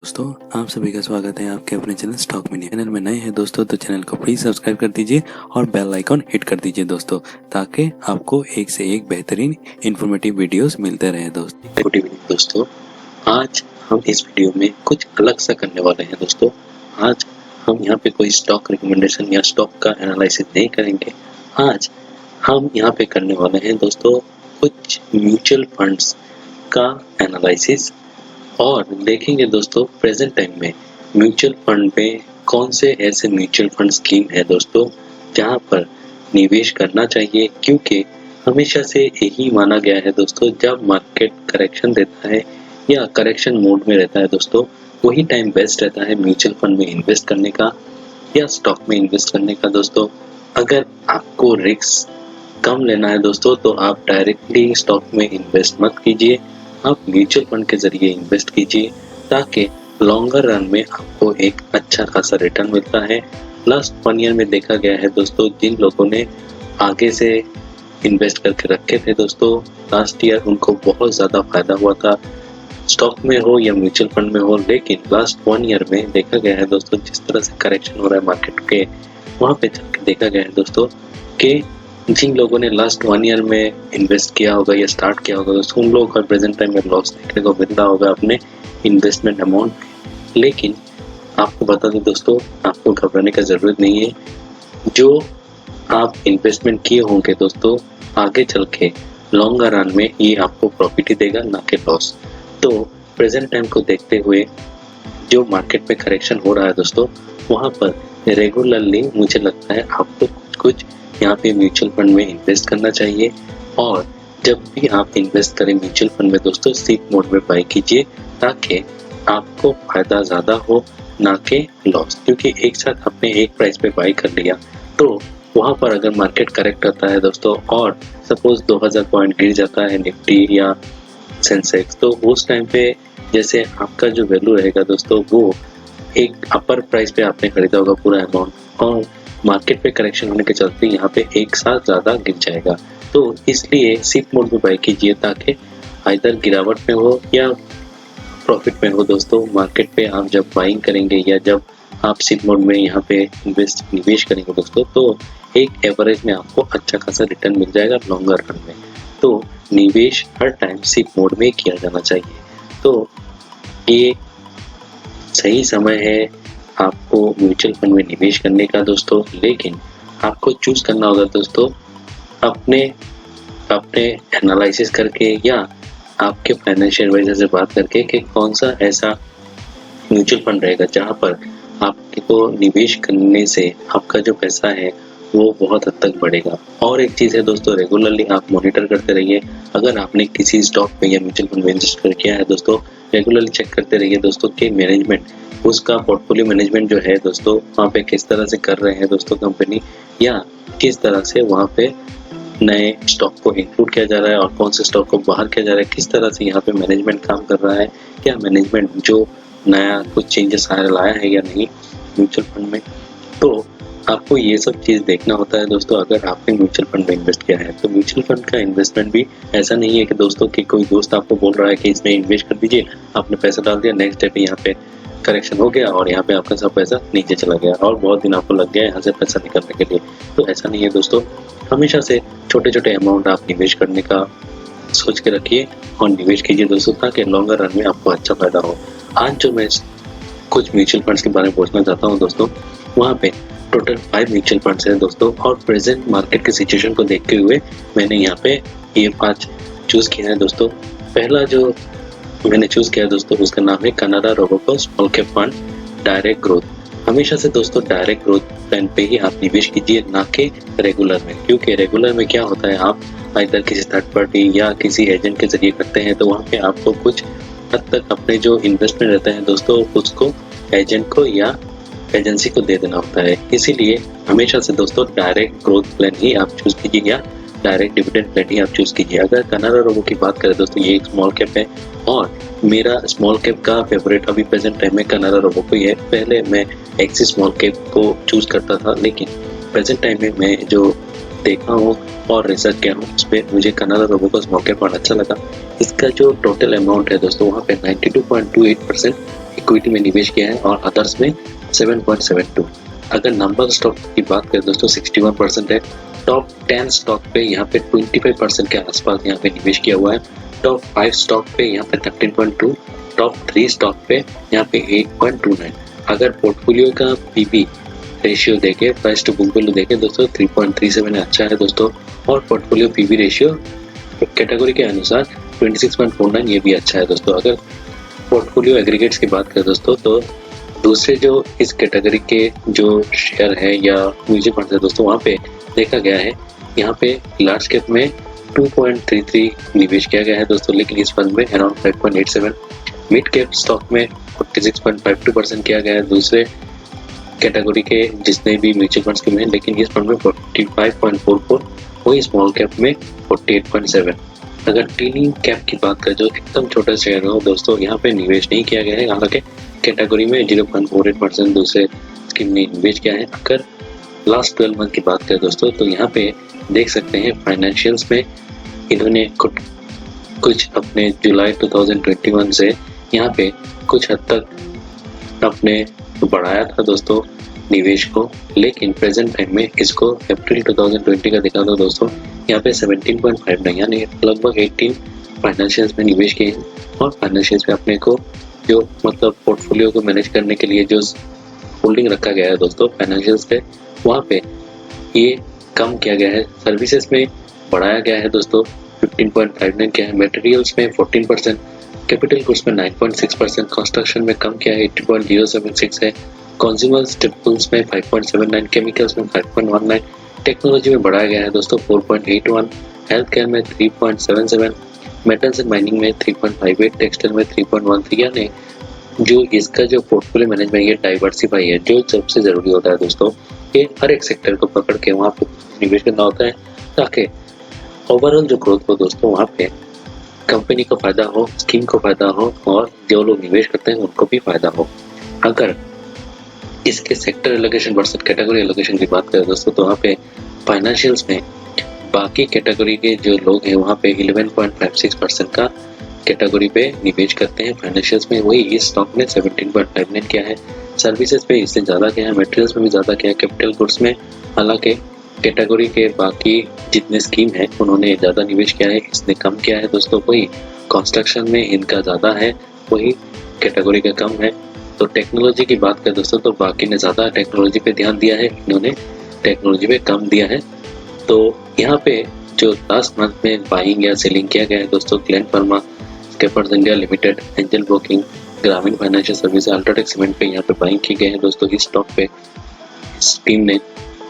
दोस्तों आप सभी का स्वागत है आपके अपने चैनल स्टॉक मिनी। चैनल में नए हैं दोस्तों तो चैनल को प्लीज सब्सक्राइब कर दीजिए और बेल आइकॉन हिट कर दीजिए दोस्तों, ताकि आपको एक से एक बेहतरीन इंफॉर्मेटिव वीडियोस मिलते रहे दोस्तों। गुड इवनिंग दोस्तों, आज हम इस वीडियो में कुछ अलग सा करने वाले हैं दोस्तों। आज हम यहाँ पे कोई स्टॉक रिकमेंडेशन या स्टॉक का एनालिसिस नहीं करेंगे। आज हम यहाँ पे करने वाले हैं दोस्तों कुछ म्यूचुअल फंड्स का एनालिसिस और देखेंगे दोस्तों प्रेजेंट टाइम में म्यूचुअल फंड में कौन से ऐसे म्यूचुअल फंड स्कीम है दोस्तों जहाँ पर निवेश करना चाहिए, क्योंकि हमेशा से यही माना गया है दोस्तों, जब मार्केट करेक्शन देता है या करेक्शन मोड में रहता है दोस्तों, वही टाइम बेस्ट रहता है म्यूचुअल फंड में इन्वेस्ट करने का या स्टॉक में इन्वेस्ट करने का दोस्तों। अगर आपको रिस्क कम लेना है दोस्तों तो आप डायरेक्टली स्टॉक में इन्वेस्ट मत कीजिए, आप म्यूचुअल फंड के जरिए इन्वेस्ट कीजिए, ताकि लॉन्गर रन में आपको एक अच्छा खासा रिटर्न मिलता है। लास्ट 1 ईयर में देखा गया है दोस्तों, जिन लोगों ने आगे से इन्वेस्ट करके रखे थे दोस्तों, लास्ट ईयर उनको बहुत ज़्यादा फायदा हुआ था, स्टॉक में हो या म्यूचुअल फंड में हो। लेकिन लास्ट 1 ईयर में देखा गया है दोस्तों, जिस तरह से करेक्शन हो रहा है मार्केट के, वहाँ पे जाके देखा गया है दोस्तों कि जिन लोगों ने लास्ट 1 ईयर में इन्वेस्ट किया होगा या स्टार्ट किया होगा दोस्तों, उन लोगों का प्रेजेंट टाइम में लॉस देखने को मिल रहा होगा अपने इन्वेस्टमेंट अमाउंट में। लेकिन आपको बता दें दोस्तों, आपको घबराने का ज़रूरत नहीं है। जो आप इन्वेस्टमेंट किए होंगे दोस्तों, आगे चल के लॉन्गर रन में ये आपको प्रॉफिट ही देगा, ना कि लॉस। तो प्रेजेंट टाइम को देखते हुए जो मार्केट में करेक्शन हो रहा है दोस्तों, वहाँ पर रेगुलरली मुझे लगता है आपको कुछ यहाँ पे म्यूचुअल फंड में इन्वेस्ट करना चाहिए। और जब भी आप इन्वेस्ट करें म्यूचुअल फंड में दोस्तों, सीप मोड में बाय कीजिए, ताकि आपको फायदा ज़्यादा हो, ना कि लॉस। क्योंकि एक साथ आपने एक प्राइस पे बाय कर लिया तो वहाँ पर अगर मार्केट करेक्ट होता है दोस्तों और सपोज 2000 पॉइंट गिर जाता है निफ्टी या सेंसेक्स, तो उस टाइम पे जैसे आपका जो वैल्यू रहेगा दोस्तों, वो एक अपर प्राइस पे आपने खरीदा होगा पूरा अमाउंट, और मार्केट पे करेक्शन होने के चलते यहाँ पे एक साथ ज़्यादा गिर जाएगा। तो इसलिए सिप मोड में बाय कीजिए, ताकि आइदर गिरावट में हो या प्रॉफिट में हो दोस्तों। मार्केट पे आप जब बाइंग करेंगे या जब आप सिप मोड में यहाँ पे निवेश करेंगे दोस्तों, तो एक एवरेज में आपको अच्छा खासा रिटर्न मिल जाएगा लॉन्गर रन में। तो निवेश हर टाइम सिप मोड में किया जाना चाहिए। तो ये सही समय है आपको म्यूचुअल फंड में निवेश करने का दोस्तों, लेकिन आपको चूज करना होगा दोस्तों अपने एनालिसिस करके या आपके फाइनेंशियल एडवाइजर से बात करके कि कौन सा ऐसा म्यूचुअल फंड रहेगा जहां पर आपको निवेश करने से आपका जो पैसा है वो बहुत हद तक बढ़ेगा। और एक चीज़ है दोस्तों, रेगुलरली आप मॉनिटर करते रहिए। अगर आपने किसी स्टॉक में या म्यूचुअल फंड में इन्वेस्ट कर किया है दोस्तों, रेगुलरली चेक करते रहिए दोस्तों कि मैनेजमेंट, उसका पोर्टफोलियो मैनेजमेंट जो है दोस्तों, वहाँ पे किस तरह से कर रहे हैं दोस्तों कंपनी, या किस तरह से वहाँ पे नए स्टॉक को इंक्लूड किया जा रहा है और कौन से स्टॉक को बाहर किया जा रहा है, किस तरह से यहाँ पे मैनेजमेंट काम कर रहा है, क्या मैनेजमेंट जो नया कुछ चेंजेस लाया है या नहीं म्यूचुअल फंड में। तो आपको ये सब चीज़ देखना होता है दोस्तों। अगर आपने म्यूचुअल फंड में इन्वेस्ट किया है तो म्यूचुअल फंड का इन्वेस्टमेंट भी ऐसा नहीं है कि दोस्तों कि कोई दोस्त आपको बोल रहा है कि इसमें इन्वेस्ट कर दीजिए, आपने पैसा डाल दिया, नेक्स्ट डे पे यहाँ पे करेक्शन हो गया और यहाँ पे आपका सब पैसा नीचे चला गया और बहुत दिन आपको लग गया यहाँ से पैसा निकालने के लिए। तो ऐसा नहीं है दोस्तों, हमेशा से छोटे छोटे अमाउंट आप निवेश करने का सोच के रखिए और निवेश कीजिए दोस्तों, ताकि लॉन्गर रन में आपको अच्छा फायदा हो। आज जो मैं कुछ म्यूचुअल फंड्स के बारे में पूछना चाहता हूँ दोस्तों, वहाँ पे टोटल 5 म्यूचुअल फंड्स हैं दोस्तों, और प्रेजेंट मार्केट की सिचुएशन को देखते हुए मैंने यहाँ पे ये 5 चूज़ किया है दोस्तों। पहला जो मैंने चूज़ किया दोस्तों, उसका नाम है Canara Robeco small cap fund direct growth. हमेशा से दोस्तों डायरेक्ट ग्रोथ प्लान पे ही आप निवेश कीजिए, ना कि रेगुलर में। क्योंकि रेगुलर में क्या होता है, आप आइदर किसी थर्ड पार्टी या किसी एजेंट के जरिए करते हैं, तो वहाँ पे आपको कुछ हद तक अपने जो इन्वेस्टमेंट रहते हैं दोस्तों, उसको एजेंट को या एजेंसी को दे देना होता है। इसीलिए हमेशा से दोस्तों डायरेक्ट ग्रोथ प्लान ही आप चूज़ कीजिए या डायरेक्ट डिविडेंड प्लान ही आप चूज़ कीजिए। अगर कनाडा रोबो की बात करें दोस्तों, ये एक स्मॉल कैप है और मेरा स्मॉल कैप का फेवरेट अभी प्रेजेंट टाइम में कनाडा रोबो को ही है। पहले मैं एक्सिस स्मॉल कैप को चूज़ करता था, लेकिन प्रेजेंट टाइम में मैं जो देखा हूँ और रिसर्च किया हूँ, उस पर मुझे कनाडा रोबो का स्मॉल कैप फंड अच्छा लगा। इसका जो टोटल अमाउंट है दोस्तों, वहाँ पे 92.28% इक्विटी में निवेश किया है और अदर्स में 7.72। अगर नंबर स्टॉक की बात करें दोस्तों 61% है। टॉप 10 स्टॉक पे यहाँ पे 25% के आसपास यहाँ पे निवेश किया हुआ है। टॉप 5 स्टॉक पे यहाँ पे 13.2, टॉप 3 स्टॉक पे यहाँ पे 8.29। अगर पोर्टफोलियो का पीबी रेशियो देखे, प्राइस टू बुक वैल्यू देखे दोस्तों 3.37 है, अच्छा है दोस्तों। और पोर्टफोलियो पीबी रेशियो कैटेगरी के अनुसार 26.49 ये भी अच्छा है दोस्तों। अगर पोर्टफोलियो एग्रीगेट्स की बात करें दोस्तों तो दूसरे जो इस कैटेगरी के जो शेयर है या म्यूचुअल फंड है दोस्तों वहाँ पे देखा गया है, यहाँ पे लार्ज कैप में 2.33 निवेश किया गया है दोस्तों, लेकिन इस फंड में अराउंड 5.87। मिड कैप स्टॉक में 46.52% किया गया है दूसरे कैटेगरी के जितने भी म्यूचुअल फंड्स के में, लेकिन इस फंड में 45.44, वही स्मॉल कैप में 48.7। अगर टीनी कैप की बात करें जो एकदम छोटा शेयर हो दोस्तों, यहाँ पे निवेश नहीं किया गया है, हालांकि कैटेगरी में 0.48% दूसरे स्कीम में निवेश किया है। अगर लास्ट 12 मंथ की बात करें दोस्तों तो यहाँ पे देख सकते हैं फाइनेंशियल्स में इन्होंने कुछ अपने जुलाई 2021 से यहाँ पे कुछ हद तक अपने बढ़ाया था दोस्तों निवेश को, लेकिन प्रेजेंट टाइम में इसको अप्रैल 2020 का दिखा दो दोस्तों, यहाँ पे 17.59 यानी लगभग 18 फाइनेंशियल्स में निवेश किए हैं। और फाइनेंशियल्स में अपने को जो मतलब पोर्टफोलियो को मैनेज करने के लिए जो होल्डिंग रखा गया है दोस्तों फाइनेंशियल्स पे, वहाँ पे ये कम किया गया है। सर्विसेज में बढ़ाया गया है दोस्तों 15.59 किया है, मटेरियल्स में 14%, कैपिटल गुड्स में 9.6%, कंस्ट्रक्शन में कम किया है 80.076 है, कंज्यूमर स्टेपल्स में 5.79, केमिकल्स में 5.19, टेक्नोलॉजी में बढ़ाया गया है दोस्तों 4.81, हेल्थ केयर में 3.77, मेटल्स एंड माइनिंग में 3.58, टेक्सटाइल में 3.13। यानी जो इसका जो पोर्टफोलियो मैनेजमेंट ये डाइवर्सिफाई है, जो सबसे जरूरी होता है दोस्तों, ये हर एक सेक्टर को पकड़ के वहाँ पे निवेश करना होता है ताकि ओवरऑल जो ग्रोथ हो दोस्तों वहाँ पे कंपनी को फायदा हो, स्कीम को फायदा हो और जो लोग निवेश करते हैं उनको भी फायदा हो। अगर इसके sector allocation versus category allocation की बात करें दोस्तों तो वहाँ पे फाइनेंशियल्स में बाकी कैटेगरी के जो लोग हैं वहाँ पे 11.56% का कैटेगरी पे निवेश करते हैं फाइनेंशियल्स में, वही इस स्टॉक ने 17.59 किया है। सर्विसेज पे इससे ज़्यादा किया है, मटेरियल्स में भी ज़्यादा किया है, कैपिटल गुड्स में हालांकि कैटेगरी के बाकी जितने स्कीम है उन्होंने ज़्यादा निवेश किया है, इसने कम किया है दोस्तों। वही कंस्ट्रक्शन में इनका ज़्यादा है, वही कैटेगरी का कम है। तो टेक्नोलॉजी की बात करें दोस्तों तो बाकी ने ज़्यादा टेक्नोलॉजी पे ध्यान दिया है, इन्होंने टेक्नोलॉजी पे कम दिया है। तो यहाँ पे जो लास्ट मंथ में बाइंग या सेलिंग किया गया है दोस्तों, ग्लेन फार्मा, स्केपर्स India limited, Angel broking, Grameen financial service, UltraTech cement पे यहाँ पे बाइंग किए गए हैं दोस्तों इस स्टॉक पे इस टीम ने।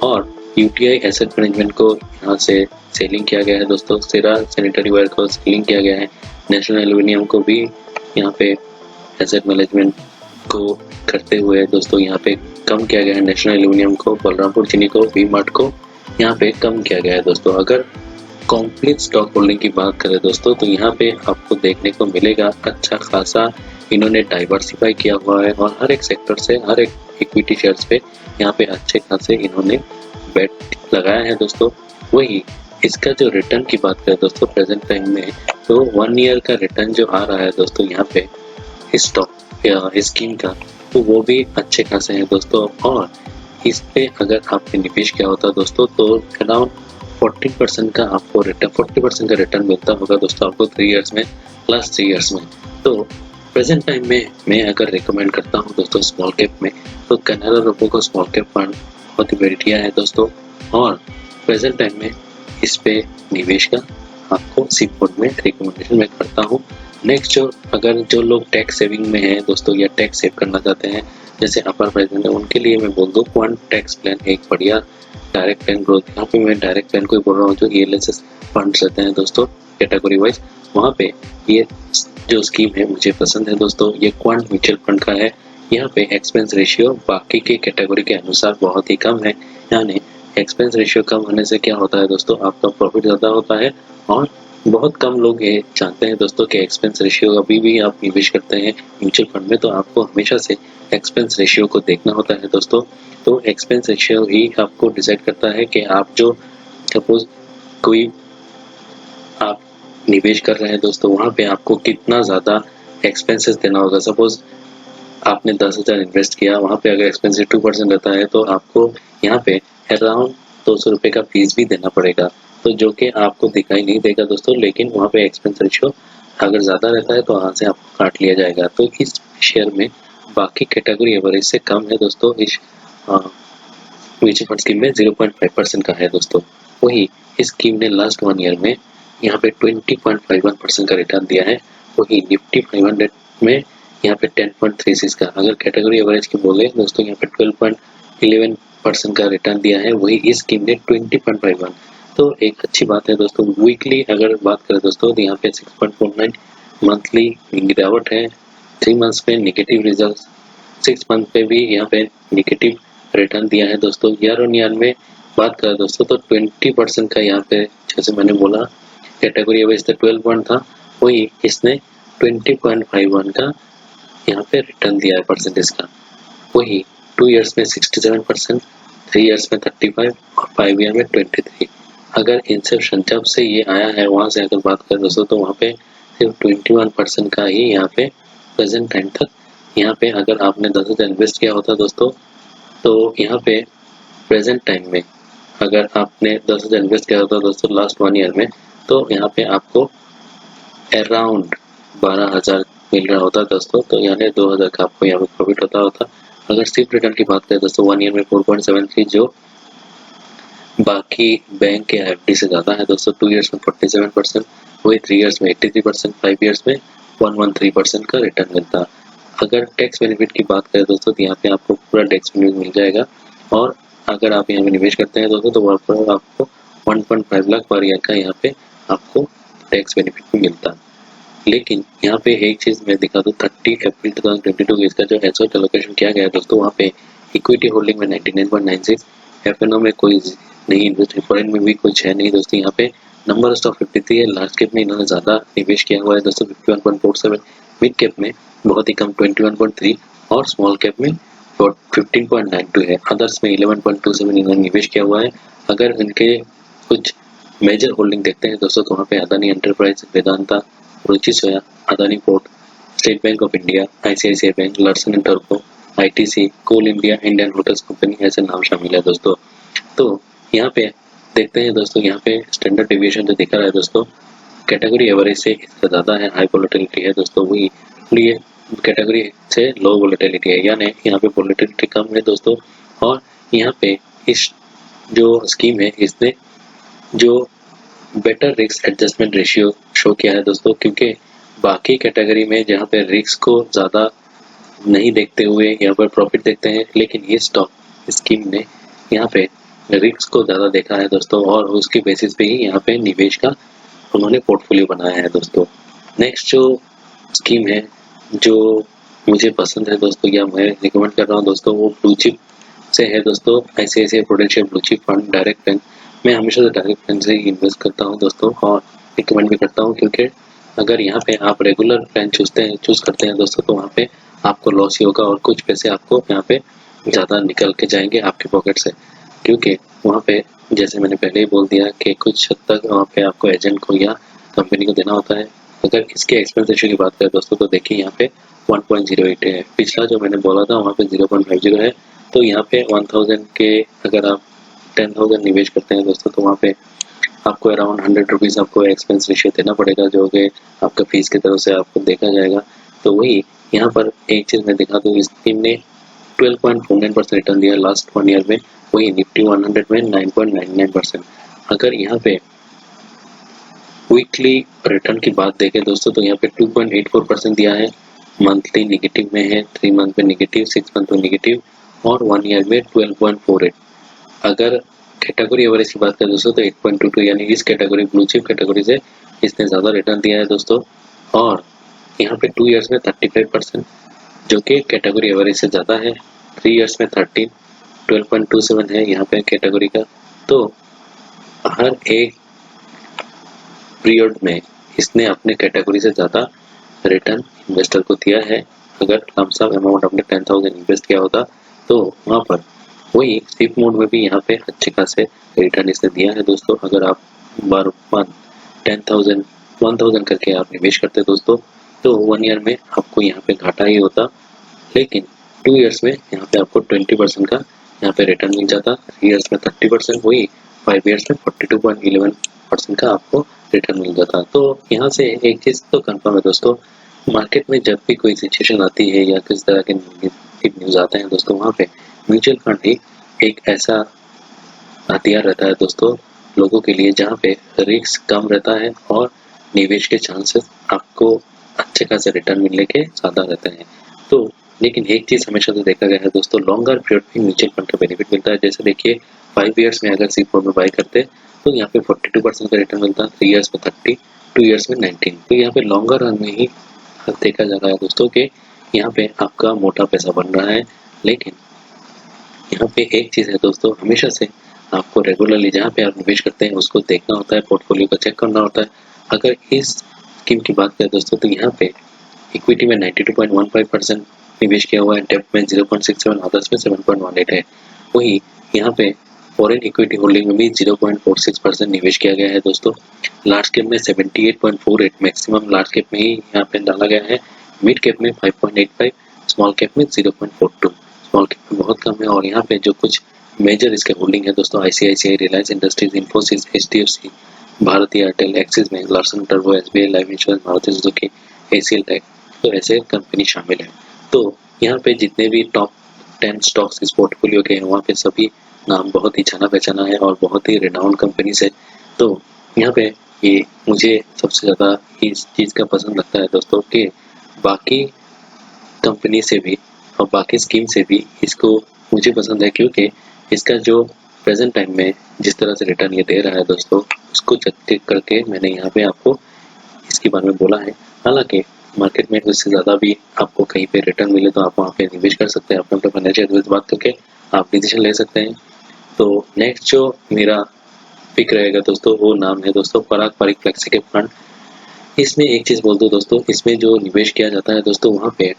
और यूटीआई एसेट मैनेजमेंट को यहाँ से सेलिंग किया गया है दोस्तों, सेरा सैनिटरी वेयर को सेलिंग किया गया है, नेशनल एल्यूमिनियम को भी यहाँ पे एसेट मैनेजमेंट को करते हुए दोस्तों यहाँ पे कम किया गया है, नेशनल एल्यूमिनियम को, बलरामपुर चीनी को, वी मार्ट को यहाँ पे कम किया गया है दोस्तों। अगर कंप्लीट स्टॉक होल्डिंग की बात करें दोस्तों तो यहाँ पे आपको देखने को मिलेगा अच्छा खासा इन्होंने डाइवर्सिफाई किया हुआ है और हर एक सेक्टर से हर एक इक्विटी शेयर्स पे यहाँ पे अच्छे खासे इन्होंने बेट लगाया है दोस्तों। वही इसका जो रिटर्न की बात करें दोस्तों प्रेजेंट टाइम में तो 1 ईयर का रिटर्न जो आ रहा है दोस्तों यहाँ पे इस स्टॉक या इस स्कीम का, तो वो भी अच्छे खासे हैं दोस्तों। और इस पे अगर आपने निवेश किया होता दोस्तों तो अराउंड 40% का आपको रिटर्न 40% का रिटर्न मिलता होगा दोस्तों आपको 3 इयर्स में प्लस 3 इयर्स में। तो प्रेजेंट टाइम में मैं अगर रिकमेंड करता हूँ दोस्तों स्मॉल कैप में तो कैनरा रोबो को स्मॉल कैप फंड बहुत ही बढ़िया है दोस्तों। और प्रेजेंट टाइम में इस पे निवेश का आपको सी बोर्ड में रिकमेंडेशन मैं करता हूँ। नेक्स्ट जो लोग टैक्स सेविंग में हैं दोस्तों या टैक्स सेव करना चाहते हैं जैसे अपर प्रेजेंट है, उनके लिए मैं बोल दूँ क्वांट टैक्स प्लान एक बढ़िया डायरेक्ट प्लान ग्रोथ। यहाँ पे मैं डायरेक्ट प्लान को ही बोल रहा हूँ जो ELSS फंड्स रहते हैं दोस्तों कैटेगरी वाइज, वहाँ पे ये जो स्कीम है मुझे पसंद है दोस्तों। ये क्वांट म्यूचुअल फंड का है, यहाँ पे एक्सपेंस रेशियो बाकी के कैटेगरी के अनुसार बहुत ही कम है। यानी एक्सपेंस रेशियो कम होने से क्या होता है दोस्तों आपका प्रॉफिट ज़्यादा होता है। और बहुत कम लोग ये जानते हैं दोस्तों कि एक्सपेंस रेशियो अभी भी आप निवेश करते हैं म्यूचुअल फंड में तो आपको हमेशा से एक्सपेंस रेशियो को देखना होता है दोस्तों। तो एक्सपेंस रेशियो ही आपको डिसाइड करता है कि आप जो सपोज कोई आप निवेश कर रहे हैं दोस्तों वहाँ पे आपको कितना ज़्यादा एक्सपेंसेस देना होगा। सपोज आपने 10,000 इन्वेस्ट किया, वहाँ पे अगर एक्सपेंस 2% रहता है तो आपको यहाँ पे अराउंड 200 रुपये का फीस भी देना पड़ेगा, तो जो कि आपको दिखाई नहीं देगा दोस्तों, लेकिन वहाँ पे एक्सपेंस रेशियो अगर ज़्यादा रहता है तो वहाँ से आपको काट लिया जाएगा। तो इस शेयर में बाकी कैटेगरी एवरेज से कम है दोस्तों, इस म्यूचुअल फंड स्कीम में 0.5% का है दोस्तों। वही इस स्कीम ने लास्ट 1 ईयर में यहाँ पे 20.51% का रिटर्न दिया है। वही निफ्टी 500 में यहाँ पे 10.36 का, अगर कैटेगरी एवरेज की बोले दोस्तों यहाँ पे 12.11% का रिटर्न दिया है। वही इस स्कीम ने 20.51, तो एक अच्छी बात है दोस्तों। वीकली अगर बात करें दोस्तों तो यहाँ पे 6.49 मंथली गिरावट है, 3 मंथ्स पे नेगेटिव रिजल्ट, 6 मंथ पे भी यहाँ पे नेगेटिव रिटर्न दिया है दोस्तों। ईयर ऑन ईयर में बात करें दोस्तों तो 20% का यहाँ पे, जैसे मैंने बोला कैटेगरी एवरेज तो 12 पॉइंट था, वही इसने 20.51 का यहाँ पे रिटर्न दिया है परसेंटेज का। वही 2 इयर्स में 67%, 3 इयर्स में 35 और 5 ईयर में 23। अगर इंसेप्शन जब से ये आया है वहाँ से अगर बात करें दोस्तों तो वहाँ पे सिर्फ 21% का ही यहाँ पे प्रेजेंट टाइम तक, यहाँ पे अगर आपने 10,000 इन्वेस्ट किया होता दोस्तों तो यहाँ पे प्रेजेंट टाइम में अगर आपने 10,000 इन्वेस्ट किया होता दोस्तों लास्ट 1 ईयर में, तो यहाँ पे आपको अराउंड 12,000 मिल रहा होता दोस्तों, तो यानी 2,000 का आपको यहाँ पे प्रॉफिट होता। अगर सिर्फ रिटर्न की बात करें दोस्तों 1 ईयर में 4.73, जो बाकी बैंक के एफडी से ज़्यादा है दोस्तों। 2 इयर्स में 47%, वही 3 इयर्स में 83%, 5 इयर्स में 113% का रिटर्न मिलता। अगर टैक्स बेनिफिट की बात करें दोस्तों तो यहाँ पे आपको पूरा टैक्स बेनिफिट मिल जाएगा, और अगर आप यहाँ पे निवेश करते हैं दोस्तों तो वहाँ पर आपको 1.5 लाख पर ईयर का यहाँ पे आपको टैक्स बेनिफिट भी मिलता। लेकिन यहाँ पे एक चीज़ मैं दिखा दूँ, 30 अप्रैल 2022 इसका जो एसोट एलोकेशन किया गया है दोस्तों, वहाँ पे इक्विटी होल्डिंग में 99.96, एफएनओ में कोई नहीं, इन्वेस्टमेंट फॉरेन में भी कुछ है नहीं दोस्तों। यहाँ पे नंबर स्टॉक 53 है, लार्ज कैप में इन्होंने ज़्यादा निवेश किया हुआ है दोस्तों 51.47, मिड कैप में बहुत ही कम 21.3 और स्मॉल कैप में 15.92 है। अदर्स में 11.27 इन्होंने निवेश किया हुआ है। अगर इनके कुछ मेजर होल्डिंग देखते हैं दोस्तों तो वहाँ पे Adani Enterprise, Vedanta, Ruchi Soya, Adani Port, State Bank of India, ICICI Bank, Larsen and टर्बो, ITC, Coal India, Indian Hotels company ऐसे नाम शामिल है दोस्तों। तो यहाँ पे देखते हैं दोस्तों, यहाँ पे स्टैंडर्ड डिविएशन जो दिखा रहा है दोस्तों कैटेगरी एवरेज से इसका ज़्यादा है, हाई वोलेटिलिटी है दोस्तों। वही ये कैटेगरी से लो वोलेटिलिटी है, यानी यहाँ पे वोलेटिलिटी कम है दोस्तों। और यहाँ पे इस जो स्कीम है इसने जो better risk adjustment ratio show किया है दोस्तों, क्योंकि बाकी कैटेगरी में जहाँ पे रिस्क को ज़्यादा नहीं देखते हुए यहाँ पर प्रॉफिट देखते हैं, लेकिन ये स्टॉक स्कीम ने यहाँ पे रिस्क को ज़्यादा देखा है दोस्तों, और उसकी बेसिस पे ही यहाँ पे निवेश का उन्होंने पोर्टफोलियो बनाया है दोस्तों। नेक्स्ट जो स्कीम है जो मुझे पसंद है दोस्तों, या मैं रिकमेंड कर रहा हूँ दोस्तों, वो ब्लू चिप से है दोस्तों, ICICI prudential blue chip fund direct bank. मैं हमेशा से डायरेक्ट बैंक से ही इन्वेस्ट करता हूँ दोस्तों, और रिकमेंड भी करता हूँ, क्योंकि अगर यहाँ पे आप रेगुलर प्लान चूज करते हैं दोस्तों तो वहाँ पे आपको लॉस ही होगा, और कुछ पैसे आपको यहाँ पे ज़्यादा निकल के जाएंगे आपके पॉकेट से, क्योंकि वहाँ पे जैसे मैंने पहले ही बोल दिया कि कुछ हद तक वहाँ पे आपको एजेंट को या कंपनी को देना होता है। अगर इसके एक्सपेंस रेशियो की बात करें दोस्तों तो देखिए यहाँ पे 1.08 है, पिछला जो मैंने बोला था वहाँ पे 0.50 है। तो यहाँ पे 1000 के अगर आप 10,000 निवेश करते हैं दोस्तों तो वहाँ पे आपको अराउंड 100 रुपीज़ आपको एक्सपेंस रेशियो देना पड़ेगा, जो कि आपका फीस की तरफ से आपको देखा जाएगा। तो वही यहाँ पर एक चीज़ मैं दिखा दूँ, इस स्कीम ने 12.49% रिटर्न दिया लास्ट 1 ईयर में, वही निफ्टी 100 में 9.99%। अगर यहाँ पे वीकली रिटर्न की बात देखें दोस्तों तो यहाँ पे 2.84% दिया है, मंथली नेगेटिव में है, 3 मंथ में नेगेटिव, 6 मंथ में नेगेटिव, और 1 ईयर में 12.48। अगर कैटेगरी एवरेज की बात करें दोस्तों तो 8.22, यानी इस कैटेगरी ब्लू चिप कैटेगरी से इसने ज़्यादा रिटर्न दिया है दोस्तों। और यहाँ पे 2 इयर्स में 35%, जो कि कैटेगरी एवरेज से ज़्यादा है। 3 इयर्स में 12.27 है यहाँ पे कैटेगरी का। तो हर एक पीरियड में इसने अपने कैटेगरी से ज़्यादा रिटर्न इन्वेस्टर को दिया है। अगर लमसम अमाउंट अपने 10,000 इन्वेस्ट किया होता तो वहाँ पर वही स्लिप मोड में भी यहाँ पे अच्छे खासे रिटर्न इसने दिया है दोस्तों। अगर आप बार 10,000 करके आप निवेश करते दोस्तों तो 1 ईयर में आपको यहाँ पे घाटा ही होता, लेकिन 2 इयर्स में यहाँ पे आपको 20% का यहाँ पे रिटर्न मिल जाता, 3 इयर्स में 30%, वही 5 इयर्स में 42.11% का आपको रिटर्न मिल जाता। तो यहाँ से एक चीज़ तो कंफर्म है दोस्तों, मार्केट में जब भी कोई सिचुएशन आती है या किस तरह के न्यूज़ आते हैं दोस्तों, वहाँ पे म्यूचुअल फंड ही एक ऐसा हथियार रहता है दोस्तों लोगों के लिए, जहाँ पे रिस्क कम रहता है और निवेश के चांसेस आपको अच्छे खासे रिटर्न मिलने के ज़्यादा रहते हैं। तो लेकिन एक चीज़ हमेशा से देखा गया है दोस्तों, लॉन्गर पीरियड में म्यूचुअल फंड का बेनिफिट मिलता है। जैसे देखिए 5 इयर्स में अगर C4 में बाई करते तो यहाँ पे 42% का रिटर्न मिलता है, 3 इयर्स में 30, 2 इयर्स में 19। तो यहाँ पे लॉन्गर रन में ही देखा जा रहा है दोस्तों कि यहाँ पे आपका मोटा पैसा बन रहा है। लेकिन यहाँ पे एक चीज़ है दोस्तों, हमेशा से आपको रेगुलरली जहाँ पे आप निवेश करते हैं उसको देखना होता है, पोर्टफोलियो का चेक करना होता है। अगर इस स्कीम की बात करें दोस्तों, तो यहाँ पे इक्विटी में 92.15% निवेश किया हुआ है, डेब्ट में 0.67, अदर्स में 7.18 है। वही यहाँ पे फॉरेन इक्विटी होल्डिंग में भी 0.46% निवेश किया गया है दोस्तों। लार्ज कैप में 78.48, मैक्सिमम लार्ज कैप में ही यहाँ पे डाला गया है। मिड कैप में 5.85, स्मॉल कैप में 0.42, स्मॉल कैप में बहुत कम है। और यहाँ पे जो कुछ मेजर इसके होल्डिंग है दोस्तों, ICICI, Reliance Industries, Infosys, HDFC, Bharti Airtel, Axis Bank, Larsen टर्बो, SBI Life Insurance, Maruti Suzuki, ACL tag, तो ऐसे कंपनी शामिल है। तो यहाँ पे जितने भी टॉप 10 स्टॉक्स इस पोर्टफोलियो के हैं, वहाँ पे सभी नाम बहुत ही जाना पहचाना है और बहुत ही रिनाउंड कंपनीज है। तो यहाँ पे ये मुझे सबसे ज़्यादा इस चीज़ का पसंद लगता है दोस्तों कि बाकी कंपनी से भी और बाकी स्कीम से भी इसको मुझे पसंद है, क्योंकि इसका जो प्रेजेंट टाइम में जिस तरह से रिटर्न ये दे रहा है दोस्तों, उसको चेक करके मैंने यहाँ पे आपको इसके बारे में बोला है। हालांकि मार्केट में उससे ज़्यादा भी आपको कहीं पे रिटर्न मिले तो आप वहाँ पे निवेश कर सकते हैं, अपने फाइनेंशियल एडवाइस बात करके आप डिसीजन ले सकते हैं। तो नेक्स्ट जो मेरा पिक रहेगा दोस्तों, वो नाम है दोस्तों पराग पारिक फ्लेक्सी फंड। इसमें एक चीज़ बोल दो दोस्तों, इसमें जो निवेश किया जाता है दोस्तों, वहाँ पे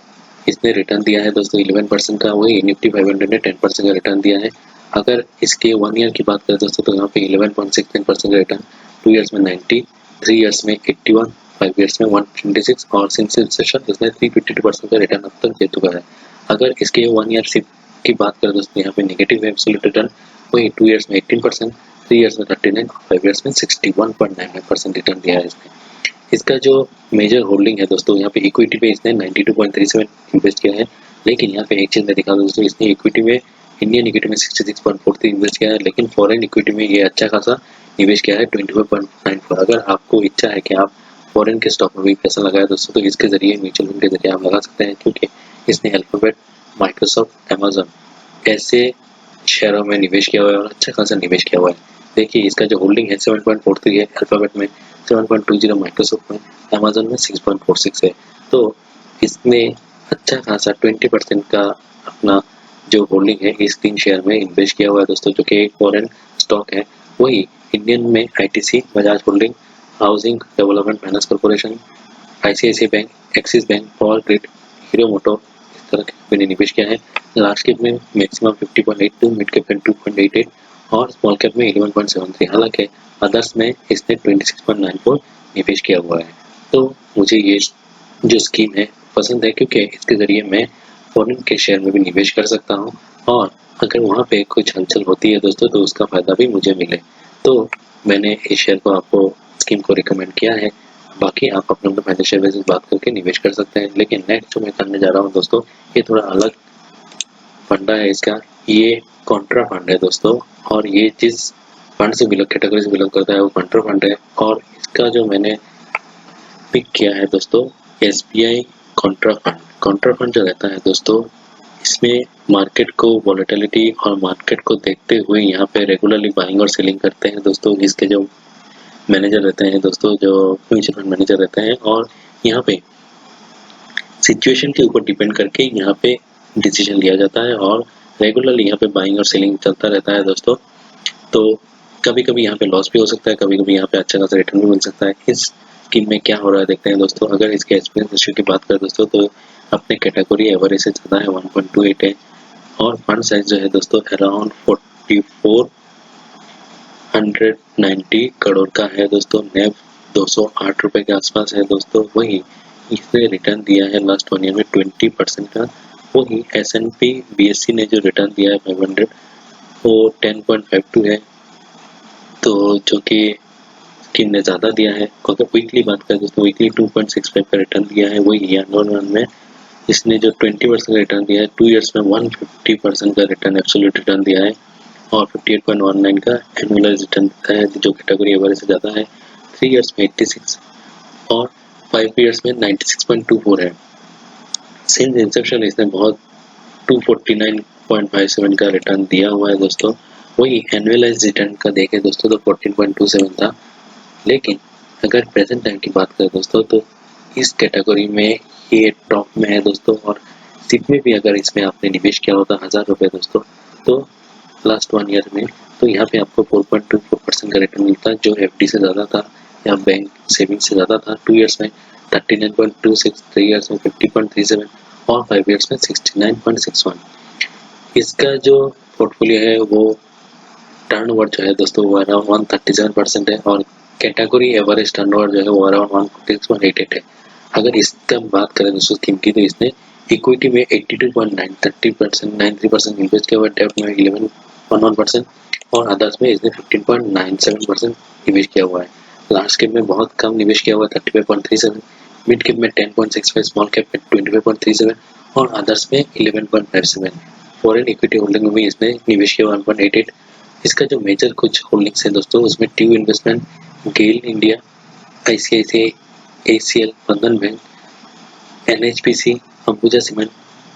इसने रिटर्न दिया है दोस्तों 11% का, वही निफ्टी 500 ने 10% का रिटर्न दिया है। अगर इसके 1 ईयर की बात करें दोस्तों, तो यहाँ पे 11.69% का रिटर्न, 2 इयर्स में 90, 3 इयर्स में 81, 5 इयर्स में 126 और सिंस इंसेप्शन इसने 352% का रिटर्न अब तक दे चुका है। अगर इसके 1 ईयर की बात करें दोस्तों, यहाँ पे नेगेटिव है एब्सोल्यूट रिटर्न, वही 2 इयर्स में 18%, 3 इयर्स में 39 और 5 इयर्स में 61.99% रिटर्न दिया है इसने। इसका जो मेजर होल्डिंग है दोस्तों, यहाँ पे इक्विटी पे इसने 92.37 इन्वेस्ट किया है। लेकिन यहाँ पे एक चीज़ मैं दिखा दूँ दोस्तों, इसने इक्विटी में इंडियन इक्विटी में 66.43 इन्वेस्ट किया है, लेकिन फॉरेन इक्विटी में ये अच्छा खासा निवेश किया है 25.94। अगर आपको इच्छा है कि आप फॉरेन के स्टॉक में भी पैसा लगाए दोस्तों, तो इसके जरिए म्यूचुअल फंड के जरिए आप लगा सकते हैं, क्योंकि इसने अल्फाबेट, माइक्रोसॉफ्ट, अमेजन ऐसे शेयरों में निवेश किया हुआ है और अच्छा खासा निवेश किया हुआ है। देखिए इसका जो होल्डिंग है 7.43 है अल्फाबेट में, 7.20 माइक्रोसॉफ्ट में, अमेजन में 6.46 है। तो इसने अच्छा खासा 20% का अपना जो होल्डिंग है इस 3 शेयर में इन्वेस्ट किया हुआ है दोस्तों, जो कि एक फॉरेन स्टॉक है। वही इंडियन में ITC, Bajaj holding, housing development finance corporation, ICICI bank, Axis bank, power grid, Hero moto, इस तरह के मैंने निवेश किया है। लार्ज कैप में मैक्सिमम 50.82, मिड कैप में 2.88 और स्मॉल कैप में 11.73। हालांकि अदर्स में इसने 26.94 निवेश किया हुआ है। तो मुझे ये जो स्कीम है पसंद है, क्योंकि इसके ज़रिए मैं फॉरेन के शेयर में भी निवेश कर सकता हूँ और अगर वहाँ पे कुछ हलचल होती है दोस्तों, तो उसका फ़ायदा भी मुझे मिले। तो मैंने इस शेयर को आपको स्कीम को रिकमेंड किया है। बाकी आप अपने फाइनेंशियल एडवाइस बात करके निवेश कर सकते हैं। लेकिन नेक्स्ट जो मैं करने जा रहा हूँ दोस्तों, ये थोड़ा अलग फंडा है इसका, ये कॉन्ट्रा फंड है दोस्तों, और ये जिस फंड से बिलोंग, कैटेगरी से बिलोंग करता है वो कॉन्ट्रा फंड है। और इसका जो मैंने पिक किया है दोस्तों, SBI Contra fund. Contra fund जो रहता है दोस्तों, इसमें मार्केट को वॉलेटिलिटी और मार्केट को देखते हुए यहाँ पे रेगुलरली बाइंग और सेलिंग करते हैं दोस्तों। इसके जो मैनेजर रहते हैं दोस्तों, जो म्यूचुअल फंड मैनेजर रहते हैं, और यहाँ पे सिचुएशन के ऊपर डिपेंड करके यहाँ पे डिसीजन लिया जाता है और रेगुलरली यहाँ पे बाइंग और सेलिंग चलता रहता है दोस्तों। तो कभी कभी यहाँ पे लॉस भी हो सकता है, कभी कभी यहाँ पे अच्छा खासा रिटर्न भी मिल सकता है। इस स्कीम में क्या हो रहा है देखते हैं दोस्तों। अगर इसके एक्सपीरियंस रेशियो की बात करें दोस्तों, तो अपने कैटेगरी एवरेज से ज़्यादा है, 1.28 है, और फंड साइज जो है दोस्तों अराउंड 4490 करोड़ का है दोस्तों। नेव 208 रुपये के आसपास है दोस्तों। वही इसने रिटर्न दिया है लास्ट 1 ईयर में 20% का, वही S&P BSE ने जो रिटर्न दिया है 500 वो 10.52 है, तो जो कि स्कीम ने ज़्यादा दिया है। अगर वीकली बात करें दोस्तों, वीकली 2.65 का रिटर्न दिया है। वही एनुअल रन में इसने जो 20% का रिटर्न दिया है, 2 ईयर्स में 150% का रिटर्न एब्सोल्यूट रिटर्न दिया है और 58.19 का एनुअलाइज रिटर्न दिया है, जो कैटेगरी एवरेज से ज़्यादा है। 3 ईयर्स में 86 और 5 ईयर्स में 96.24 है। सिंस इंसेप्शन इसने बहुत 249.57 का रिटर्न दिया हुआ है दोस्तों। वही एनुअलाइज रिटर्न का देखें दोस्तों तो 14.27 था। लेकिन अगर प्रेजेंट टाइम की बात करें दोस्तों तो इस कैटेगरी में ये टॉप में है दोस्तों। और सिप में भी अगर इसमें आपने निवेश किया होता 1000 रुपये दोस्तों, तो लास्ट 1 ईयर में, तो यहाँ पे आपको 4.24% का रिटर्न मिलता है, जो FD से ज़्यादा था या बैंक सेविंग से ज़्यादा था। 2 ईयर्स में 39.26, 3 ईयर्स में 50.37 और 5 ईयर्स में 69.61। इसका जो पोर्टफोलियो है वो टर्नओवर जो है दोस्तों वो अराउंड 137% है और कैटेगरी एवरेज टर्नओवर जो है वो अराउंड 146.88 है। अगर इसका बात करें दोस्तों स्कीम की, तो इसने इक्विटी में 93% इन्वेस्ट किया हुआ है, डेब्ट में 11.11% और अदर्स में इसने 15.97% निवेश किया हुआ है। लार्ज कैप में बहुत कम निवेश किया हुआ है 35.37, मिड कैप में 10.65, स्मॉल कैप में 25.37 और अदर्स में 11.57। फॉरेन इक्विटी होल्डिंग में भी इसने निवेश किया 1.88। इसका जो मेजर कुछ होल्डिंग्स है दोस्तों उसमें ट्यू इन्वेस्टमेंट, गेल इंडिया, ICICI, ACL, बंधन bank, NHPC, Ambuja cement,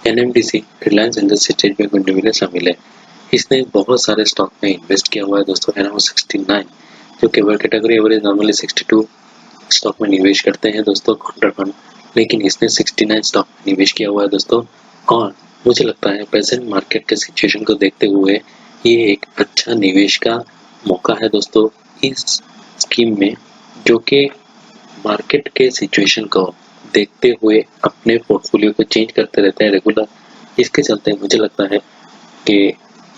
NMDC, Reliance industry, state Bank of India शामिल है। इसने बहुत सारे स्टॉक में इन्वेस्ट किया हुआ है दोस्तों, अराउंड 69, जो कि कैटेगरी एवरेज नॉर्मली 62 स्टॉक में निवेश करते हैं दोस्तों काउंटर फंड, लेकिन इसने 69 स्टॉक में निवेश किया हुआ है दोस्तों। और मुझे लगता है प्रेजेंट मार्केट के सिचुएशन को देखते हुए ये एक अच्छा निवेश का मौका है दोस्तों इस स्कीम में, जो कि मार्केट के सिचुएशन को देखते हुए अपने पोर्टफोलियो को चेंज करते रहते हैं रेगुलर। इसके चलते मुझे लगता है कि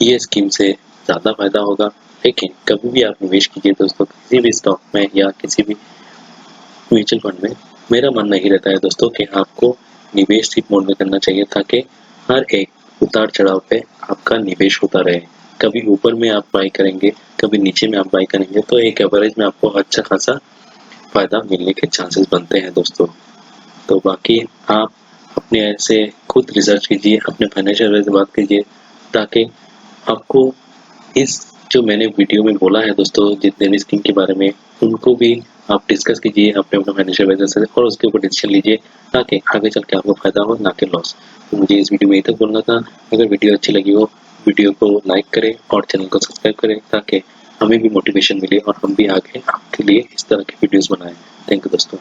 ये स्कीम से ज़्यादा फायदा होगा। लेकिन कभी भी आप निवेश कीजिए दोस्तों किसी भी स्टॉक में या किसी भी म्यूचुअल फंड में, मेरा मानना ही रहता है दोस्तों कि आपको निवेश सिप मोड में करना चाहिए, ताकि हर एक उतार चढ़ाव पे आपका निवेश होता रहे। कभी ऊपर में आप बाई करेंगे, कभी नीचे में आप बाई करेंगे, तो एक एवरेज में आपको अच्छा खासा फायदा मिलने के चांसेस बनते हैं दोस्तों। तो बाकी आप अपने ऐसे खुद रिसर्च कीजिए, अपने फाइनेंशियल से बात कीजिए, ताकि आपको इस जो मैंने वीडियो में बोला है दोस्तों जितने भी स्कीम के बारे में, उनको भी आप डिस्कस कीजिए अपने फाइनेंशियल एडवाइजर से और उसके ऊपर डिसीजन लीजिए, ताकि आगे चल के आपको फायदा हो, ना कि लॉस। तो मुझे इस वीडियो में यही तक बोलना था। अगर वीडियो अच्छी लगी हो, वीडियो को लाइक करें और चैनल को सब्सक्राइब करें, ताकि हमें भी मोटिवेशन मिले और हम भी आगे आपके लिए इस तरह की वीडियोस बनाएं। थैंक यू दोस्तों।